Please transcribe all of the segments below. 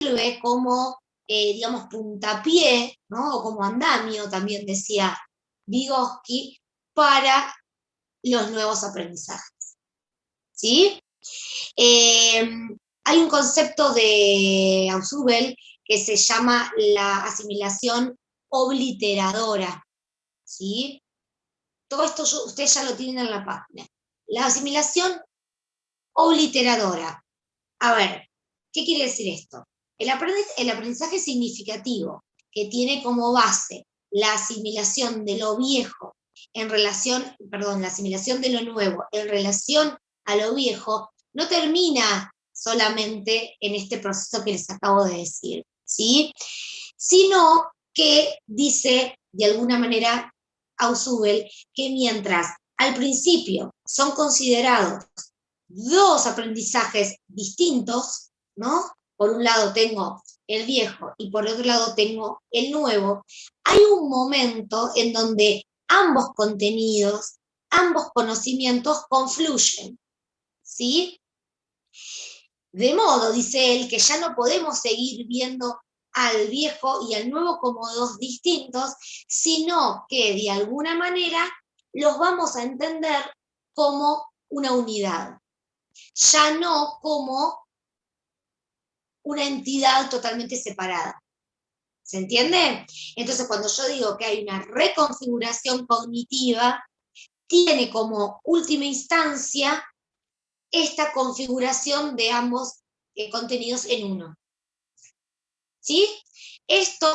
sirve como, digamos, puntapié, ¿no? O como andamio, también decía Vygotsky, para los nuevos aprendizajes. ¿Sí? Hay un concepto de Ausubel que se llama la asimilación obliteradora. ¿Sí? Todo esto ustedes ya lo tienen en la página. La asimilación obliteradora. A ver, ¿qué quiere decir esto? El aprendizaje significativo, que tiene como base la asimilación de lo viejo en relación, perdón, la asimilación de lo nuevo en relación a lo viejo, no termina solamente en este proceso que les acabo de decir, ¿sí? Sino que dice, de alguna manera, Ausubel, que mientras al principio son considerados dos aprendizajes distintos, ¿no? Por un lado tengo el viejo y por otro lado tengo el nuevo, hay un momento en donde ambos contenidos, ambos conocimientos confluyen, ¿sí? De modo, dice él, que ya no podemos seguir viendo al viejo y al nuevo como dos distintos, sino que de alguna manera los vamos a entender como una unidad, ya no como una entidad totalmente separada. ¿Se entiende? Entonces, cuando yo digo que hay una reconfiguración cognitiva, tiene como última instancia esta configuración de ambos contenidos en uno. ¿Sí? Este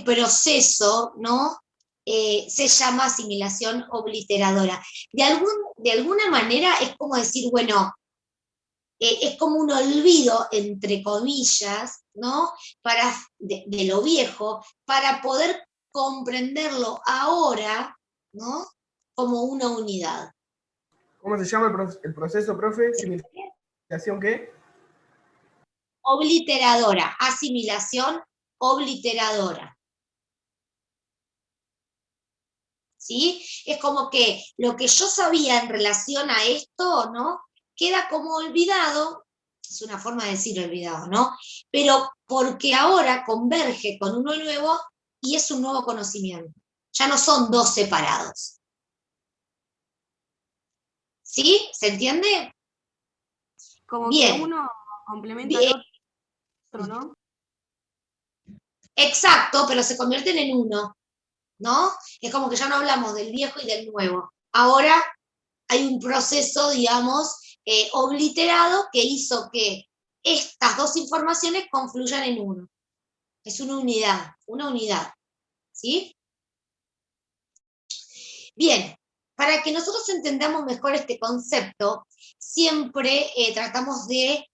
proceso, ¿no? Se llama asimilación obliteradora. De alguna manera es como decir, bueno, es como un olvido, entre comillas, ¿no? De lo viejo, para poder comprenderlo ahora, ¿no? Como una unidad. ¿Cómo se llama el proceso, profe? ¿Asimilación qué? Obliteradora, asimilación obliteradora. ¿Sí? Es como que lo que yo sabía en relación a esto, ¿no? Queda como olvidado, es una forma de decir olvidado, ¿no? Pero porque ahora converge con uno nuevo y es un nuevo conocimiento. Ya no son dos separados. ¿Sí? ¿Se entiende? Como Bien. que uno complementa al otro, ¿no? Exacto, pero se convierten en uno, ¿no? Es como que ya no hablamos del viejo y del nuevo. Ahora hay un proceso, digamos, obliterado que hizo que estas dos informaciones confluyan en uno. Es una unidad, ¿sí? Bien, para que nosotros entendamos mejor este concepto, siempre tratamos de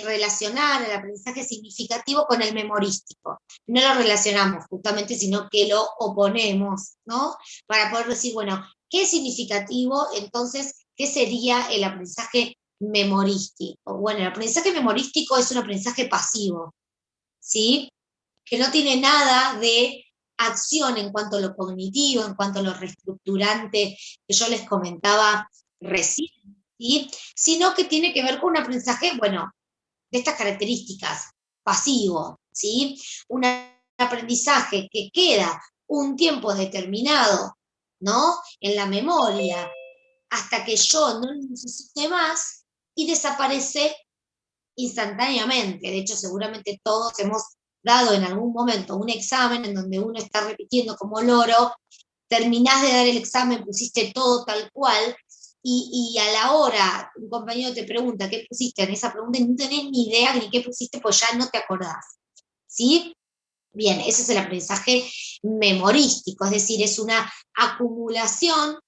relacionar el aprendizaje significativo con el memorístico. No lo relacionamos justamente, sino que lo oponemos, ¿no? Para poder decir, bueno, ¿qué es significativo? Entonces, ¿qué sería el aprendizaje memorístico? Bueno, el aprendizaje memorístico es un aprendizaje pasivo, ¿sí? Que no tiene nada de acción en cuanto a lo cognitivo, en cuanto a lo reestructurante que yo les comentaba recién, ¿sí? Sino que tiene que ver con un aprendizaje, bueno, de estas características, pasivo, ¿sí? Un aprendizaje que queda un tiempo determinado, ¿no? En la memoria, hasta que yo no lo necesite más y desaparece instantáneamente. De hecho, seguramente todos hemos dado en algún momento un examen en donde uno está repitiendo como loro, terminás de dar el examen, pusiste todo tal cual, y a la hora un compañero te pregunta qué pusiste en esa pregunta y no tenés ni idea ni qué pusiste, pues ya no te acordás. ¿Sí? Bien, ese es el aprendizaje memorístico, es decir, es una acumulación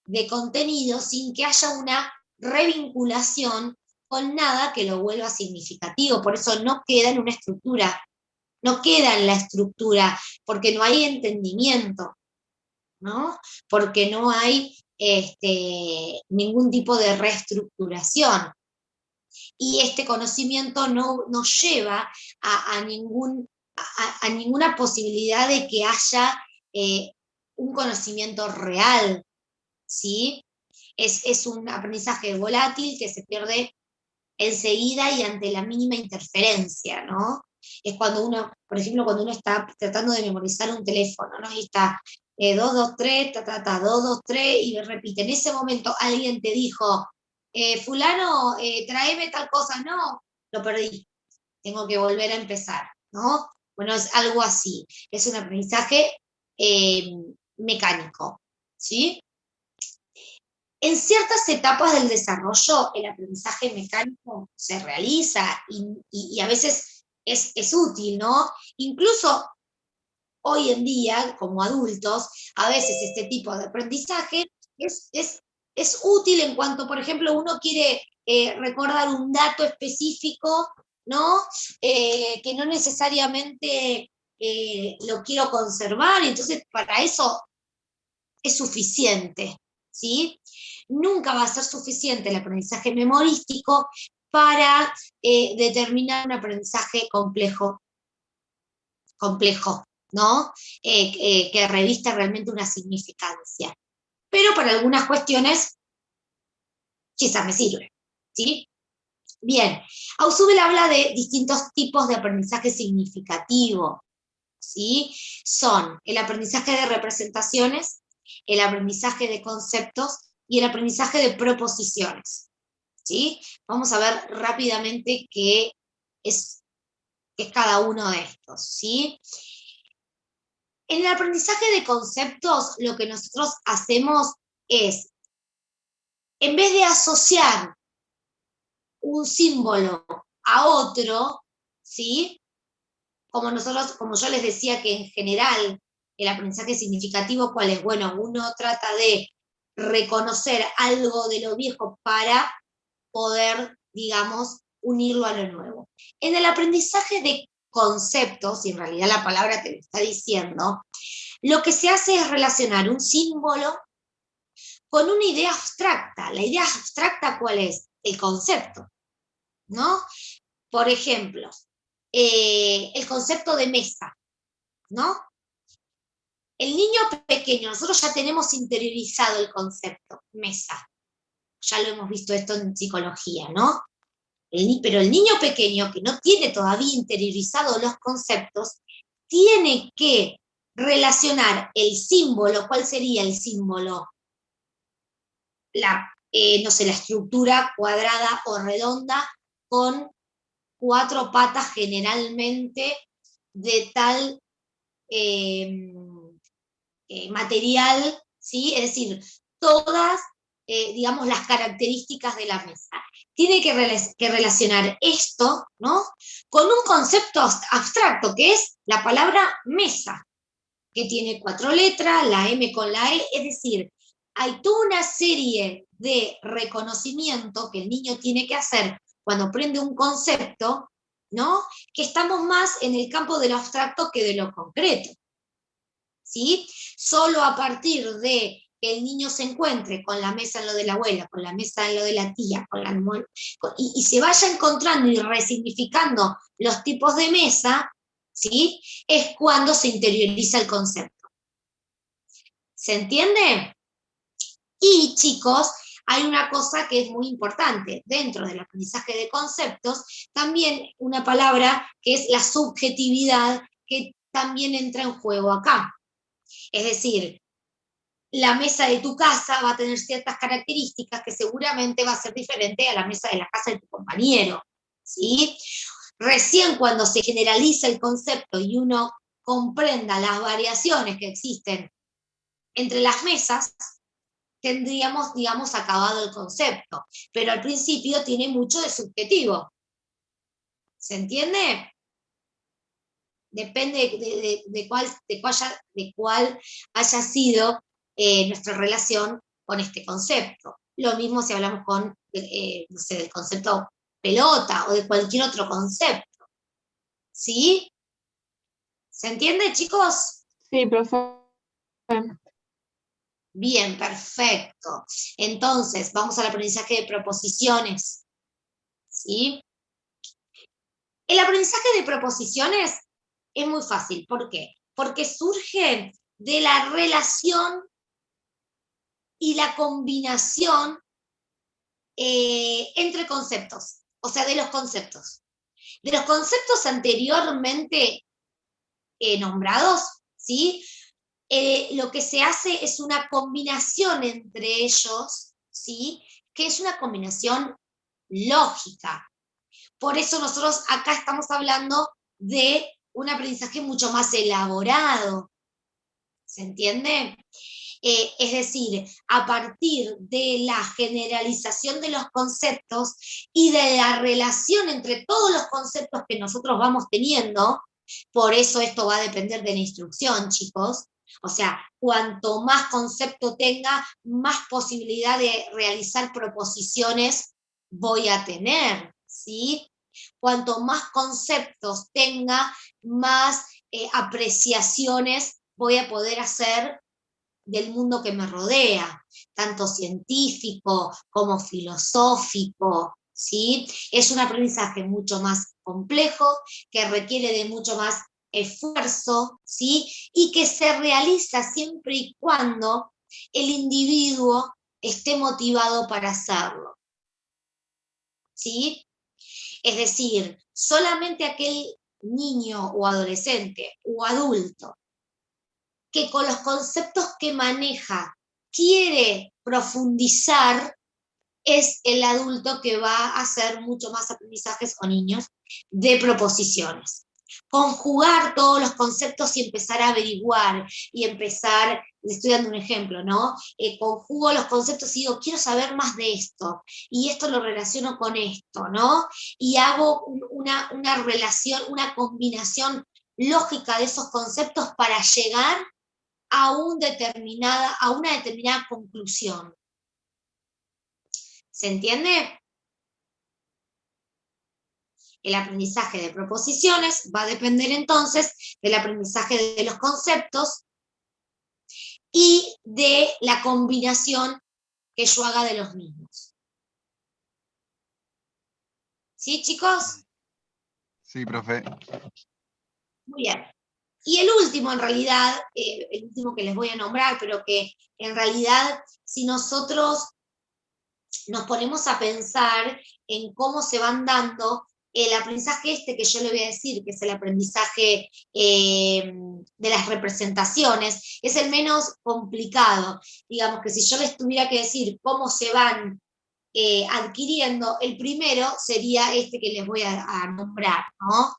de contenido sin que haya una revinculación con nada que lo vuelva significativo. Por eso no queda en una estructura, no queda en la estructura, porque no hay entendimiento, ¿no? Porque no hay ningún tipo de reestructuración. Y este conocimiento no lleva a ninguna posibilidad de que haya un conocimiento real, ¿sí? Es un aprendizaje volátil que se pierde enseguida y ante la mínima interferencia, ¿no? Es cuando uno, por ejemplo, cuando uno está tratando de memorizar un teléfono, ¿no? Y está 223, 223, y repite. En ese momento alguien te dijo, fulano, tráeme tal cosa, no, lo perdí, tengo que volver a empezar, ¿no? Bueno, es algo así, es un aprendizaje mecánico, ¿sí? En ciertas etapas del desarrollo, el aprendizaje mecánico se realiza y a veces es útil, ¿no? Incluso hoy en día, como adultos, a veces este tipo de aprendizaje es útil en cuanto, por ejemplo, uno quiere recordar un dato específico, ¿no? Que no necesariamente lo quiero conservar, entonces para eso es suficiente, ¿sí? Nunca va a ser suficiente el aprendizaje memorístico para determinar un aprendizaje complejo, ¿no? Que revista realmente una significancia. Pero para algunas cuestiones quizás me sirve, ¿sí? Bien, Ausubel habla de distintos tipos de aprendizaje significativo, ¿sí? Son el aprendizaje de representaciones, el aprendizaje de conceptos y el aprendizaje de proposiciones, ¿sí? Vamos a ver rápidamente qué es cada uno de estos, ¿sí? En el aprendizaje de conceptos, lo que nosotros hacemos es, en vez de asociar un símbolo a otro, ¿sí? Como yo les decía que en general el aprendizaje significativo, ¿cuál es? Bueno, uno trata de reconocer algo de lo viejo para poder, digamos, unirlo a lo nuevo. En el aprendizaje de conceptos, y en realidad la palabra te lo está diciendo, lo que se hace es relacionar un símbolo con una idea abstracta. ¿La idea abstracta cuál es? El concepto, ¿no? Por ejemplo, el concepto de mesa, ¿no? El niño pequeño, nosotros ya tenemos interiorizado el concepto, mesa. Ya lo hemos visto esto en psicología, ¿no? Pero el niño pequeño que no tiene todavía interiorizado los conceptos, tiene que relacionar el símbolo. ¿Cuál sería el símbolo? No sé, la estructura cuadrada o redonda con 4 patas generalmente de tal material, ¿sí? Es decir, todas, digamos, las características de la mesa. Tiene que relacionar esto, ¿no? Con un concepto abstracto, que es la palabra mesa, que tiene 4 letras, la M con la E, es decir, hay toda una serie de reconocimiento que el niño tiene que hacer cuando aprende un concepto, ¿no? Que estamos más en el campo de lo abstracto que de lo concreto, ¿sí? Solo a partir de que el niño se encuentre con la mesa en lo de la abuela, con la mesa en lo de la tía, y se vaya encontrando y resignificando los tipos de mesa, ¿sí? Es cuando se interioriza el concepto. ¿Se entiende? Y chicos, hay una cosa que es muy importante dentro del aprendizaje de conceptos, también una palabra que es la subjetividad, que también entra en juego acá. Es decir, la mesa de tu casa va a tener ciertas características que seguramente va a ser diferente a la mesa de la casa de tu compañero, ¿sí? Recién cuando se generaliza el concepto y uno comprenda las variaciones que existen entre las mesas, tendríamos, digamos, acabado el concepto. Pero al principio tiene mucho de subjetivo. ¿Se entiende? Depende de cuál haya sido nuestra relación con este concepto. Lo mismo si hablamos no sé, del concepto pelota o de cualquier otro concepto. ¿Sí? ¿Se entiende, chicos? Sí, profe. Bien, perfecto. Entonces, vamos al aprendizaje de proposiciones. ¿Sí? El aprendizaje de proposiciones es muy fácil. ¿Por qué? Porque surge de la relación y la combinación entre conceptos. O sea, de los conceptos. De los conceptos anteriormente nombrados, ¿sí? Lo que se hace es una combinación entre ellos, ¿sí? Que es una combinación lógica. Por eso nosotros acá estamos hablando de un aprendizaje mucho más elaborado. ¿Se entiende? Es decir, a partir de la generalización de los conceptos y de la relación entre todos los conceptos que nosotros vamos teniendo, por eso esto va a depender de la instrucción, chicos. O sea, cuanto más concepto tenga, más posibilidad de realizar proposiciones voy a tener, ¿sí? Cuanto más conceptos tenga, más apreciaciones voy a poder hacer del mundo que me rodea, tanto científico como filosófico, ¿sí? Es un aprendizaje mucho más complejo, que requiere de mucho más esfuerzo, ¿sí? Y que se realiza siempre y cuando el individuo esté motivado para hacerlo, ¿sí? Es decir, solamente aquel niño o adolescente o adulto que con los conceptos que maneja quiere profundizar, es el adulto que va a hacer mucho más aprendizajes, o niños, de proposiciones. Conjugar todos los conceptos y empezar a averiguar, y empezar, le estoy dando un ejemplo, ¿no? Conjugo los conceptos y digo, quiero saber más de esto, y esto lo relaciono con esto, ¿no? Y hago una relación, una combinación lógica de esos conceptos para llegar a una determinada conclusión. ¿Se entiende? El aprendizaje de proposiciones va a depender entonces del aprendizaje de los conceptos y de la combinación que yo haga de los mismos. ¿Sí, chicos? Sí, profe. Muy bien. Y el último, en realidad, el último que les voy a nombrar, pero que en realidad, si nosotros nos ponemos a pensar en cómo se van dando el aprendizaje que yo le voy a decir, que es el aprendizaje de las representaciones, es el menos complicado. Digamos que si yo les tuviera que decir cómo se van adquiriendo, el primero sería este que les voy a nombrar, ¿no?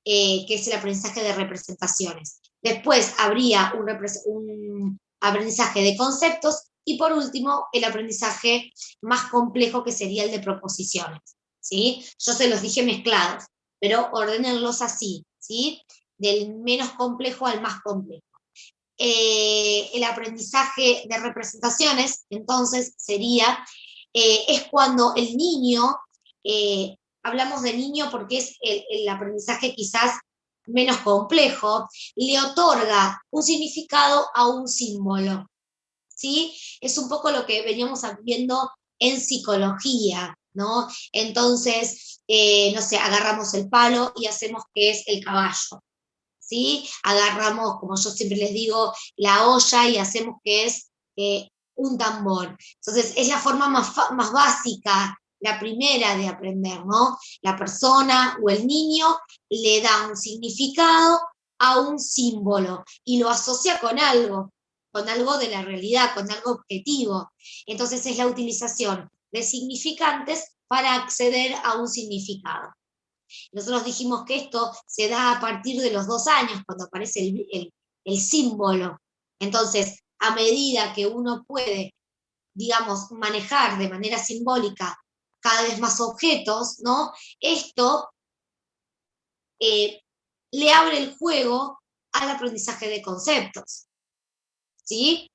Que es el aprendizaje de representaciones. Después habría un aprendizaje de conceptos, y por último, el aprendizaje más complejo, que sería el de proposiciones, ¿sí? Yo se los dije mezclados, pero ordénenlos así, ¿sí? Del menos complejo al más complejo. El aprendizaje de representaciones, entonces, sería, es cuando el niño, hablamos de niño porque es el aprendizaje quizás menos complejo, le otorga un significado a un símbolo, ¿sí? Es un poco lo que veníamos viendo en psicología, ¿no? Entonces, no sé, agarramos el palo y hacemos que es el caballo, ¿sí? Agarramos, como yo siempre les digo, la olla y hacemos que es un tambor. Entonces, es la forma más básica, la primera de aprender, ¿no? La persona o el niño le da un significado a un símbolo y lo asocia con algo de la realidad, con algo objetivo. Entonces es la utilización de significantes para acceder a un significado. Nosotros dijimos que esto se da a partir de los 2 años, cuando aparece el símbolo. Entonces, a medida que uno puede, digamos, manejar de manera simbólica cada vez más objetos, ¿no? Esto le abre el juego al aprendizaje de conceptos, ¿sí?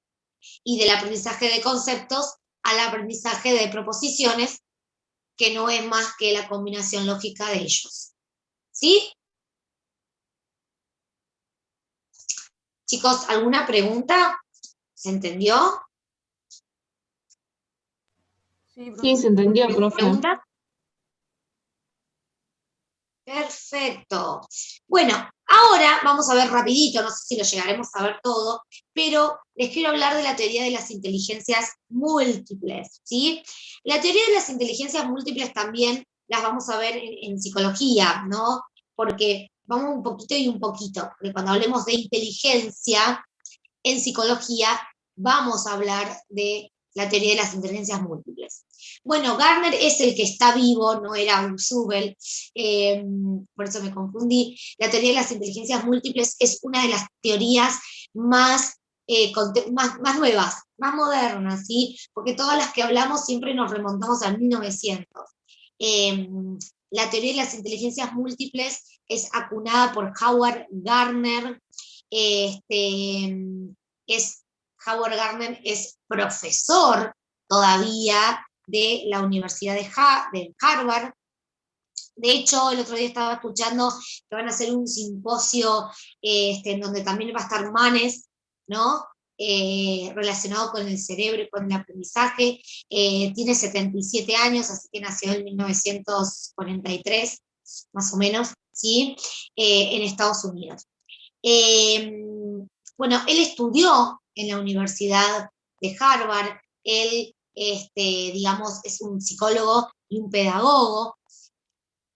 Y del aprendizaje de conceptos al aprendizaje de proposiciones, que no es más que la combinación lógica de ellos. ¿Sí? Chicos, ¿alguna pregunta? ¿Se entendió? Sí, se entendió, profe. ¿Pregunta? Perfecto. Bueno, ahora vamos a ver rapidito, no sé si lo llegaremos a ver todo, pero les quiero hablar de la teoría de las inteligencias múltiples, ¿sí? La teoría de las inteligencias múltiples también las vamos a ver en psicología, ¿no? Porque vamos un poquito y un poquito, porque cuando hablemos de inteligencia en psicología vamos a hablar de la teoría de las inteligencias múltiples. Bueno, Gardner es el que está vivo, no era un Zubel, por eso me confundí. La teoría de las inteligencias múltiples es una de las teorías más nuevas, más modernas, ¿sí? Porque todas las que hablamos siempre nos remontamos al 1900. La teoría de las inteligencias múltiples es acunada por Howard Gardner. Howard Gardner es profesor todavía de la Universidad de Harvard. De hecho, el otro día estaba escuchando que van a hacer un simposio en donde también va a estar Manes, ¿no? Relacionado con el cerebro y con el aprendizaje. Tiene 77 años, así que nació en 1943, más o menos, ¿sí? En Estados Unidos. Bueno, él estudió en la Universidad de Harvard, él, digamos, es un psicólogo y un pedagogo,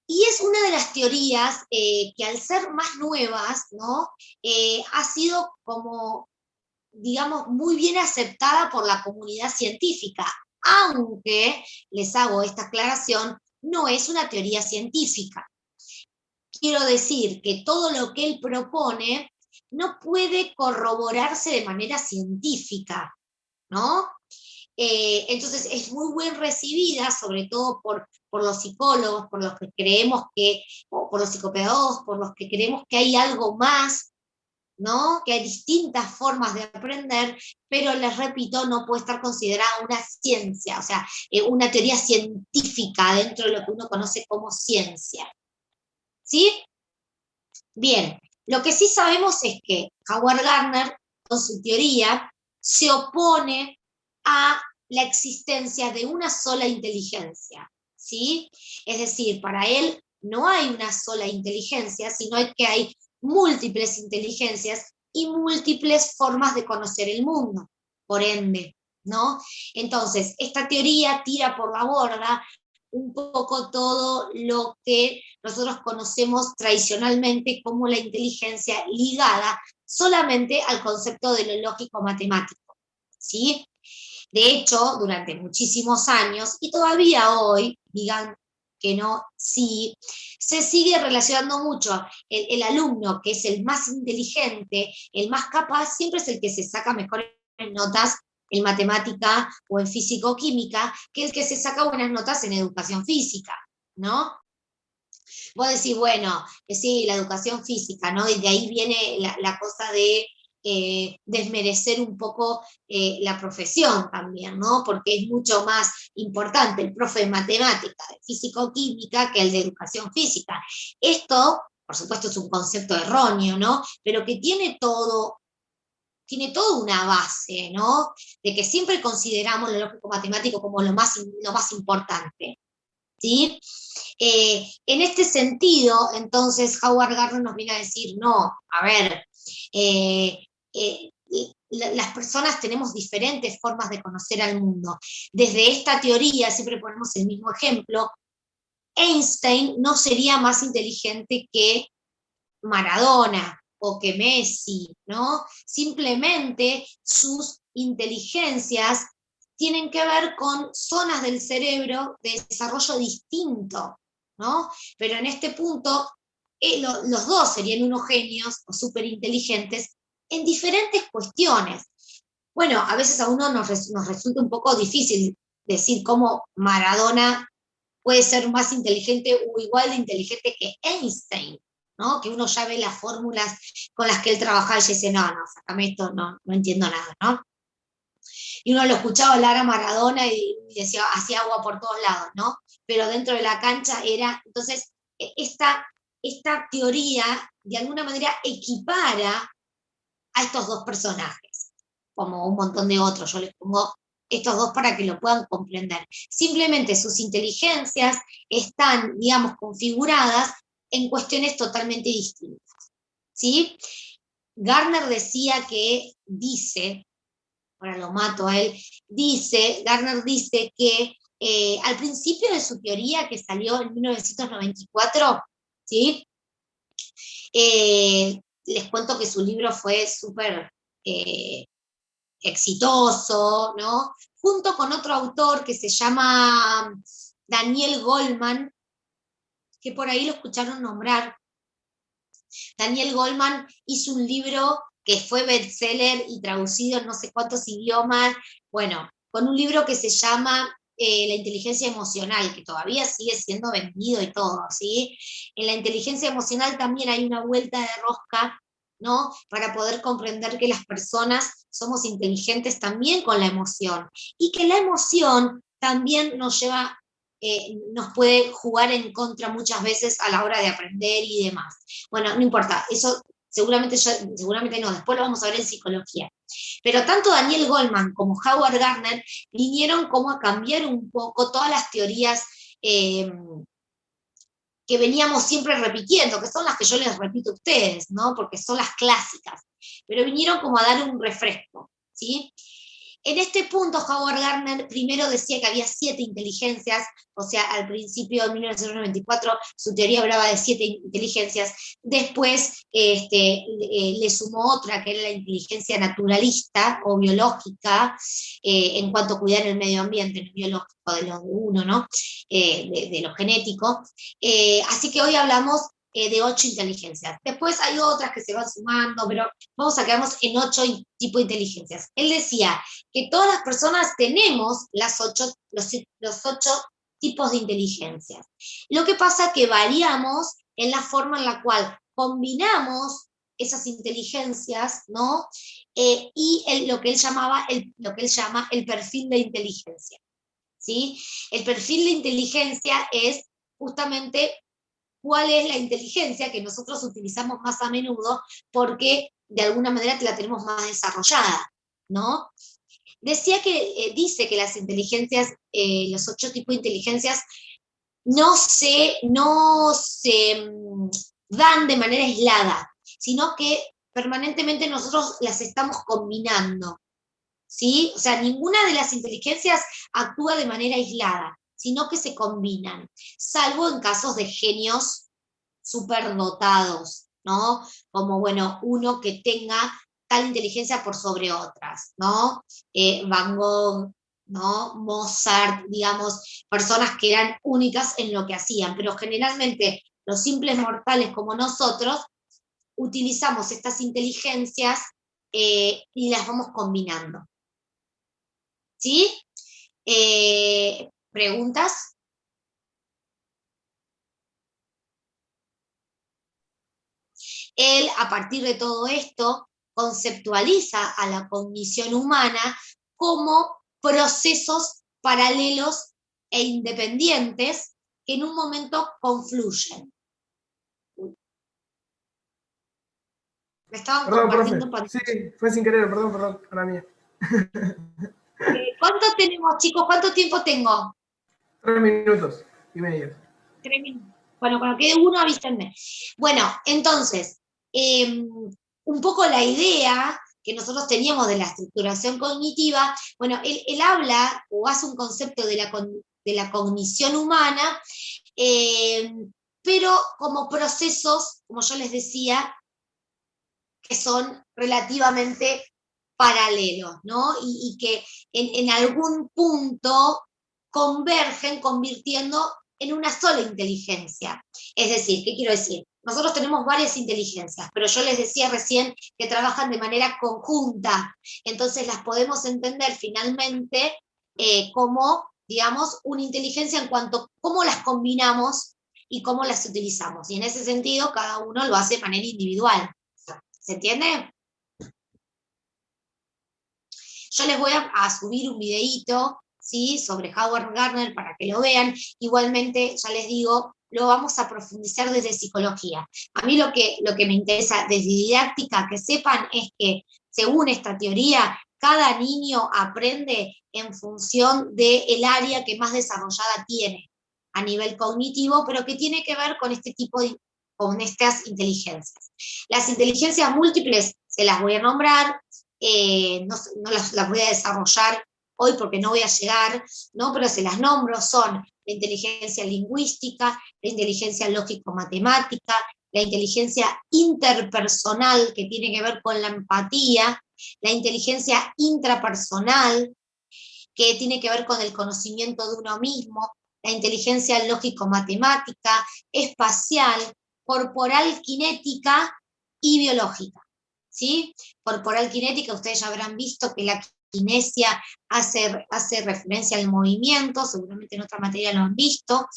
y es una de las teorías que al ser más nuevas, ¿no? Ha sido como, digamos, muy bien aceptada por la comunidad científica, aunque, les hago esta aclaración, no es una teoría científica. Quiero decir que todo lo que él propone no puede corroborarse de manera científica, ¿no? Entonces es muy bien recibida, sobre todo por los psicólogos, por los que creemos que, o por los psicopedagogos, por los que creemos que hay algo más, ¿no? Que hay distintas formas de aprender, pero les repito, no puede estar considerada una ciencia, o sea, una teoría científica dentro de lo que uno conoce como ciencia. ¿Sí? Bien, lo que sí sabemos es que Howard Gardner, con su teoría, se opone a la existencia de una sola inteligencia, ¿sí? Es decir, para él no hay una sola inteligencia, sino que hay múltiples inteligencias y múltiples formas de conocer el mundo, por ende, ¿no? Entonces, esta teoría tira por la borda un poco todo lo que nosotros conocemos tradicionalmente como la inteligencia ligada solamente al concepto de lo lógico matemático, ¿sí? De hecho, durante muchísimos años, y todavía hoy, digan que no, sí, se sigue relacionando mucho el alumno que es el más inteligente, el más capaz, siempre es el que se saca mejores notas en matemática o en físico-química, que el que se saca buenas notas en educación física, ¿no? Vos decís, bueno, sí, la educación física, ¿no? Y de ahí viene la cosa de desmerecer un poco la profesión también, ¿no? Porque es mucho más importante el profe de matemática, de físico-química, que el de educación física. Esto, por supuesto, es un concepto erróneo, ¿no? Pero que tiene toda una base, ¿no? De que siempre consideramos lo lógico matemático como lo más importante, ¿sí? En este sentido, entonces, Howard Gardner nos viene a decir, no, a ver, las personas tenemos diferentes formas de conocer al mundo. Desde esta teoría, siempre ponemos el mismo ejemplo, Einstein no sería más inteligente que Maradona o que Messi, ¿no? Simplemente sus inteligencias tienen que ver con zonas del cerebro de desarrollo distinto, ¿no? Pero en este punto, los dos serían unos genios o súper inteligentes en diferentes cuestiones. Bueno, a veces a uno nos resulta un poco difícil decir cómo Maradona puede ser más inteligente o igual de inteligente que Einstein, ¿no? Que uno ya ve las fórmulas con las que él trabajaba y dice, no, sácame esto, no entiendo nada, ¿no? Y uno lo escuchaba hablar a Maradona y decía, hacía agua por todos lados, ¿no? Pero dentro de la cancha era, entonces, esta teoría de alguna manera equipara a estos dos personajes, como un montón de otros, yo les pongo estos dos para que lo puedan comprender. Simplemente sus inteligencias están, digamos, configuradas en cuestiones totalmente distintas, ¿sí? Gardner dice, ahora lo mato a él, Gardner dice que al principio de su teoría, que salió en 1994, ¿sí? Les cuento que su libro fue súper exitoso, ¿no? Junto con otro autor que se llama Daniel Goleman, que por ahí lo escucharon nombrar. Daniel Goleman hizo un libro que fue bestseller y traducido en no sé cuántos idiomas, bueno, con un libro que se llama La inteligencia emocional, que todavía sigue siendo vendido y todo, ¿sí? En la inteligencia emocional también hay una vuelta de rosca, ¿no? Para poder comprender que las personas somos inteligentes también con la emoción, y que la emoción también nos lleva, nos puede jugar en contra muchas veces a la hora de aprender y demás. Bueno, no importa, eso seguramente no, después lo vamos a ver en psicología. Pero tanto Daniel Goleman como Howard Gardner vinieron como a cambiar un poco todas las teorías que veníamos siempre repitiendo, que son las que yo les repito a ustedes, ¿no? Porque son las clásicas, pero vinieron como a dar un refresco, ¿sí? En este punto, Howard Gardner primero decía que había 7 inteligencias, o sea, al principio de 1994 su teoría hablaba de 7 inteligencias, después le sumó otra, que era la inteligencia naturalista o biológica, en cuanto a cuidar el medio ambiente, el biológico de lo de uno, ¿no? De lo genético. Así que hoy hablamos de 8 inteligencias. Después hay otras que se van sumando, pero vamos a quedarnos en 8 tipos de inteligencias. Él decía que todas las personas tenemos los 8 tipos de inteligencias. Lo que pasa es que variamos en la forma en la cual combinamos esas inteligencias, ¿no? Y lo que él llama el perfil de inteligencia, ¿sí? El perfil de inteligencia es justamente cuál es la inteligencia que nosotros utilizamos más a menudo, porque de alguna manera la tenemos más desarrollada, ¿no? Dice que las inteligencias, los 8 tipos de inteligencias, no se dan de manera aislada, sino que permanentemente nosotros las estamos combinando, ¿sí? O sea, ninguna de las inteligencias actúa de manera aislada, sino que se combinan, salvo en casos de genios superdotados, ¿no? Como, bueno, uno que tenga tal inteligencia por sobre otras, ¿no? Van Gogh, ¿no? Mozart, digamos, personas que eran únicas en lo que hacían, pero generalmente los simples mortales como nosotros utilizamos estas inteligencias y las vamos combinando. ¿Sí? ¿Preguntas? Él, a partir de todo esto, conceptualiza a la cognición humana como procesos paralelos e independientes que en un momento confluyen. Me estaban Perdón, compartiendo profe. Sí, pantalla. fue sin querer, perdón, a la mía. ¿Cuánto tenemos, chicos? ¿Cuánto tiempo tengo? 3 minutos y medio. 3 minutos. Bueno, cuando quede uno, avísenme. Bueno, entonces, un poco la idea que nosotros teníamos de la estructuración cognitiva, bueno, él habla o hace un concepto de la cognición humana, pero como procesos, como yo les decía, que son relativamente paralelos, ¿no? Y que en algún punto convergen convirtiendo en una sola inteligencia. Es decir, ¿qué quiero decir? Nosotros tenemos varias inteligencias, pero yo les decía recién que trabajan de manera conjunta, entonces las podemos entender finalmente como, digamos, una inteligencia en cuanto a cómo las combinamos y cómo las utilizamos. Y en ese sentido, cada uno lo hace de manera individual. ¿Se entiende? Yo les voy a subir un videíto, ¿sí? Sobre Howard Gardner para que lo vean. Igualmente, ya les digo, lo vamos a profundizar desde psicología. A mí lo que me interesa desde didáctica, que sepan, es que según esta teoría, cada niño aprende en función del área que más desarrollada tiene a nivel cognitivo, pero que tiene que ver con con estas inteligencias. Las inteligencias múltiples se las voy a nombrar, no las voy a desarrollar hoy porque no voy a llegar, ¿no? Pero se las nombro, son la inteligencia lingüística, la inteligencia lógico-matemática, la inteligencia interpersonal, que tiene que ver con la empatía, la inteligencia intrapersonal, que tiene que ver con el conocimiento de uno mismo, la inteligencia lógico-matemática, espacial, corporal kinética y biológica. ¿Sí? Corporal kinética, ustedes ya habrán visto que la kinesia hace referencia al movimiento, seguramente en otra materia lo han visto.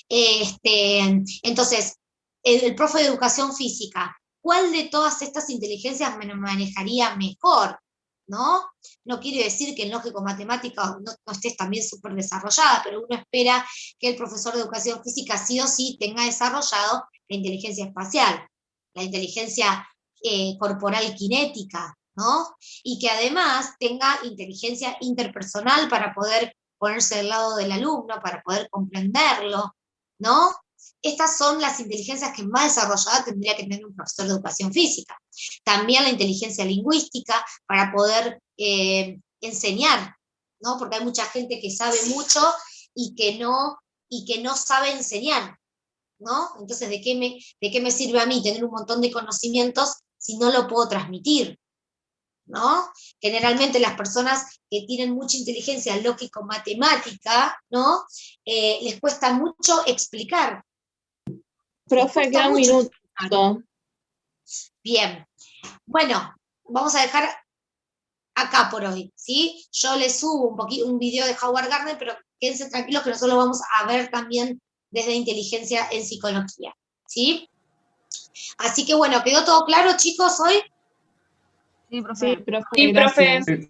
Entonces, el profe de educación física, ¿cuál de todas estas inteligencias me manejaría mejor? ¿No? No quiere decir que en lógico-matemática no estés también súper desarrollada, pero uno espera que el profesor de educación física sí o sí tenga desarrollado la inteligencia espacial, la inteligencia corporal kinética, ¿no? Y que además tenga inteligencia interpersonal para poder ponerse del lado del alumno, para poder comprenderlo, ¿no? Estas son las inteligencias que más desarrollada tendría que tener un profesor de educación física. También la inteligencia lingüística para poder enseñar, ¿no? Porque hay mucha gente que sabe mucho y que no sabe enseñar, ¿no? Entonces, ¿de qué me sirve a mí tener un montón de conocimientos si no lo puedo transmitir? ¿No? Generalmente las personas que tienen mucha inteligencia lógico-matemática, ¿no? Les cuesta mucho explicar. Profe, queda un minuto. Bien. Bueno, vamos a dejar acá por hoy, ¿sí? Yo les subo un video de Howard Gardner, pero quédense tranquilos que nosotros lo vamos a ver también desde inteligencia en psicología, ¿sí? Así que bueno, ¿quedó todo claro, chicos, hoy? Sí, profe. Sí, profe. Sí, profe. Gracias.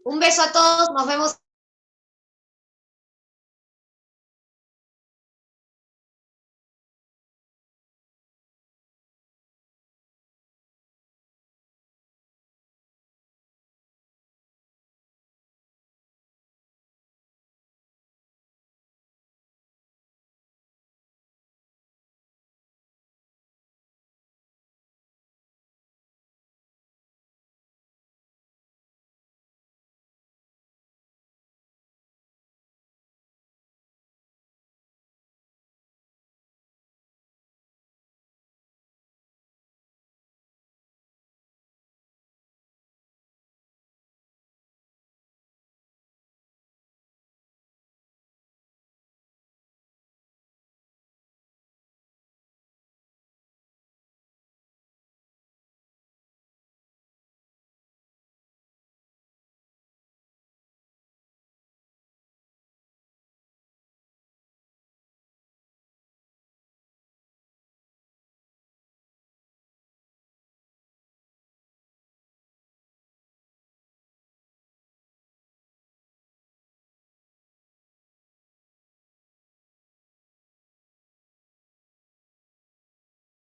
Un beso a todos, nos vemos